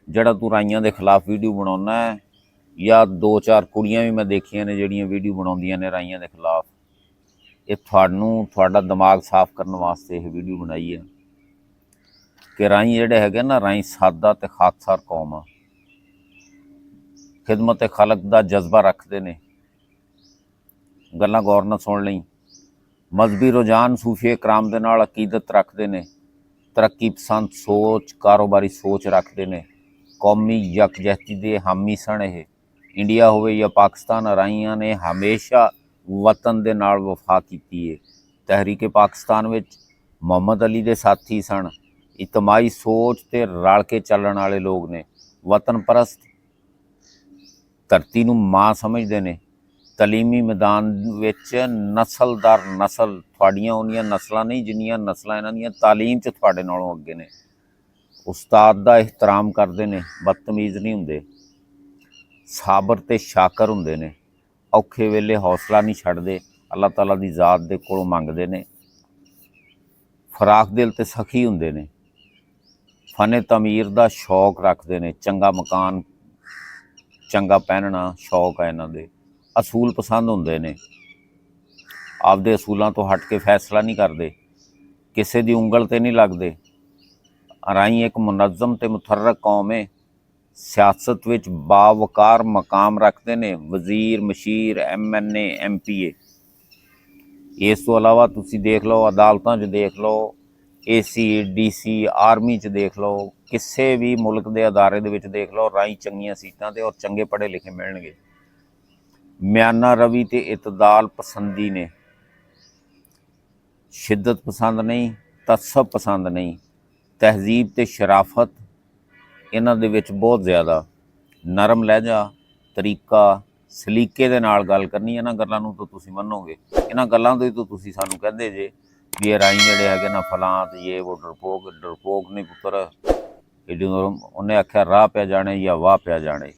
ਜਿਹੜਾ ਤੂੰ ਰਾਈਆਂ ਦੇ ਖਿਲਾਫ ਵੀਡੀਓ ਬਣਾਉਣਾ ਹੈ, ਜਾਂ 2-4 ਕੁੜੀਆਂ ਵੀ ਮੈਂ ਦੇਖੀਆਂ ਨੇ ਜਿਹੜੀਆਂ ਵੀਡੀਓ ਬਣਾਉਂਦੀਆਂ ਨੇ ਰਾਈਆਂ ਦੇ ਖਿਲਾਫ, ਇਹ ਤੁਹਾਡਾ ਦਿਮਾਗ ਸਾਫ਼ ਕਰਨ ਵਾਸਤੇ ਇਹ ਵੀਡੀਓ ਬਣਾਈ ਹੈ ਕਿ ਰਾਈ ਜਿਹੜੇ ਹੈਗੇ ਨਾ, ਰਾਈ ਸਾਦਾ ਤੇ ਖਾਕਸਾਰ ਕੌਮ ਆ, ਖਿਦਮਤ ਖਲਕ ਦਾ ਜਜ਼ਬਾ ਰੱਖਦੇ ਨੇ। ਗੱਲਾਂ ਗੌਰ ਨਾਲ ਸੁਣ ਲਈ। ਮਜ਼ਹਬੀ ਰੁਝਾਨ ਸੂਫੀ ਇਕਰਾਮ ਦੇ ਨਾਲ ਅਕੀਦਤ ਰੱਖਦੇ ਨੇ, ਤਰੱਕੀ ਪਸੰਦ ਸੋਚ, ਕਾਰੋਬਾਰੀ ਸੋਚ ਰੱਖਦੇ ਨੇ, ਕੌਮੀ ਯਕਜਹਿਤੀ ਦੇ ਹਾਮੀ ਸਨ। ਇਹ ਇੰਡੀਆ ਹੋਵੇ ਜਾਂ ਪਾਕਿਸਤਾਨ, ਰਾਈਆਂ ਨੇ ਹਮੇਸ਼ਾ ਵਤਨ ਦੇ ਨਾਲ ਵਫਾ ਕੀਤੀ ਹੈ। ਤਹਿਰੀਕੇ ਪਾਕਿਸਤਾਨ ਵਿੱਚ ਮੁਹੰਮਦ ਅਲੀ ਦੇ ਸਾਥੀ ਸਨ। ਇਜਤਮਾਈ ਸੋਚ ਤੇ ਰਲ ਕੇ ਚੱਲਣ ਵਾਲੇ ਲੋਕ ਨੇ, ਵਤਨ ਪਰਸਤ, ਧਰਤੀ ਨੂੰ ਮਾਂ ਸਮਝਦੇ ਨੇ। ਤਲੀਮੀ ਮੈਦਾਨ ਵਿੱਚ ਨਸਲ ਦਰ ਨਸਲ, ਤੁਹਾਡੀਆਂ ਉਨੀਆਂ ਨਸਲਾਂ ਨਹੀਂ ਜਿੰਨੀਆਂ ਨਸਲਾਂ ਇਹਨਾਂ ਦੀਆਂ ਤਾਲੀਮ 'ਚ ਤੁਹਾਡੇ ਨਾਲੋਂ ਅੱਗੇ ਨੇ। ਉਸਤਾਦ ਦਾ ਇਹਤਰਾਮ ਕਰਦੇ ਨੇ, ਬਦਤਮੀਜ਼ ਨਹੀਂ ਹੁੰਦੇ, ਸਾਬਰ ਤੇ ਸ਼ਾਕਰ ਹੁੰਦੇ ਨੇ, ਔਖੇ ਵੇਲੇ ਹੌਸਲਾ ਨਹੀਂ ਛੱਡਦੇ, ਅੱਲਾਹ ਤਾਲਾ ਦੀ ਜ਼ਾਤ ਦੇ ਕੋਲੋਂ ਮੰਗਦੇ ਨੇ, ਫਰਾਖ ਦਿਲ ਤੇ ਸਖੀ ਹੁੰਦੇ ਨੇ, ਫਨ ਤਮੀਰ ਦਾ ਸ਼ੌਕ ਰੱਖਦੇ ਨੇ, ਚੰਗਾ ਮਕਾਨ, ਚੰਗਾ ਪਹਿਨਣਾ ਸ਼ੌਕ ਹੈ ਇਹਨਾਂ ਦੇ, ਅਸੂਲ ਪਸੰਦ ਹੁੰਦੇ ਨੇ, ਆਪਦੇ ਅਸੂਲਾਂ ਤੋਂ ਹਟ ਕੇ ਫੈਸਲਾ ਨਹੀਂ ਕਰਦੇ, ਕਿਸੇ ਦੀ ਉਂਗਲ ਤੇ ਨਹੀਂ ਲੱਗਦੇ। ਰਾਈ ਇੱਕ ਮੁਨੱਜ਼ਮ ਤੇ ਮੁਤਹਰਕ ਕੌਮ ਹੈ। ਸਿਆਸਤ ਵਿੱਚ ਬਾਵਕਾਰ ਮਕਾਮ ਰੱਖਦੇ ਨੇ, ਵਜ਼ੀਰ, ਮਸ਼ੀਰ, MNA, MPA। ਇਸ ਤੋਂ ਇਲਾਵਾ ਤੁਸੀਂ ਦੇਖ ਲਓ, ਅਦਾਲਤਾਂ 'ਚ ਦੇਖ ਲਓ, AC, DC, ਆਰਮੀ 'ਚ ਦੇਖ ਲਓ, ਕਿਸੇ ਵੀ ਮੁਲਕ ਦੇ ਅਦਾਰੇ ਦੇ ਵਿੱਚ ਦੇਖ ਲਓ, ਰਾਈ ਚੰਗੀਆਂ ਸੀਟਾਂ 'ਤੇ ਔਰ ਚੰਗੇ ਪੜ੍ਹੇ ਲਿਖੇ ਮਿਲਣਗੇ। ਮਿਆਨਾ ਰਵੀ ਤੇ ਇਤਦਾਲ ਪਸੰਦੀ ਨੇ, ਸ਼ਿੱਦਤ ਪਸੰਦ ਨਹੀਂ, ਤਸੱਸਬ ਪਸੰਦ ਨਹੀਂ, ਤਹਿਜ਼ੀਬ ਤੇ ਸ਼ਰਾਫਤ ਇਹਨਾਂ ਦੇ ਵਿੱਚ ਬਹੁਤ ਜ਼ਿਆਦਾ, ਨਰਮ ਲਹਿਜਾ, ਤਰੀਕਾ, ਸਲੀਕੇ ਦੇ ਨਾਲ ਗੱਲ ਕਰਨੀ। ਇਹਨਾਂ ਗੱਲਾਂ ਨੂੰ ਤਾਂ ਤੁਸੀਂ ਮੰਨੋਗੇ, ਇਹਨਾਂ ਗੱਲਾਂ ਤੋਂ ਹੀ ਤਾਂ ਤੁਸੀਂ ਸਾਨੂੰ ਕਹਿੰਦੇ ਜੇ ਵੀ ਇਹ ਰਾਈ ਜਿਹੜੇ ਹੈਗੇ ਨਾ ਫਲਾਂ ਤੇ ਇਹ ਉਹ ਡਰਪੋਕ ਨਹੀਂ ਪੁੱਤਰ। ਇਹ ਜਦੋਂ ਉਹਨੇ ਆਖਿਆ ਰਾਹ ਪਿਆ ਜਾਣੇ ਜਾਂ ਵਾਹ ਪਿਆ ਜਾਣੇ।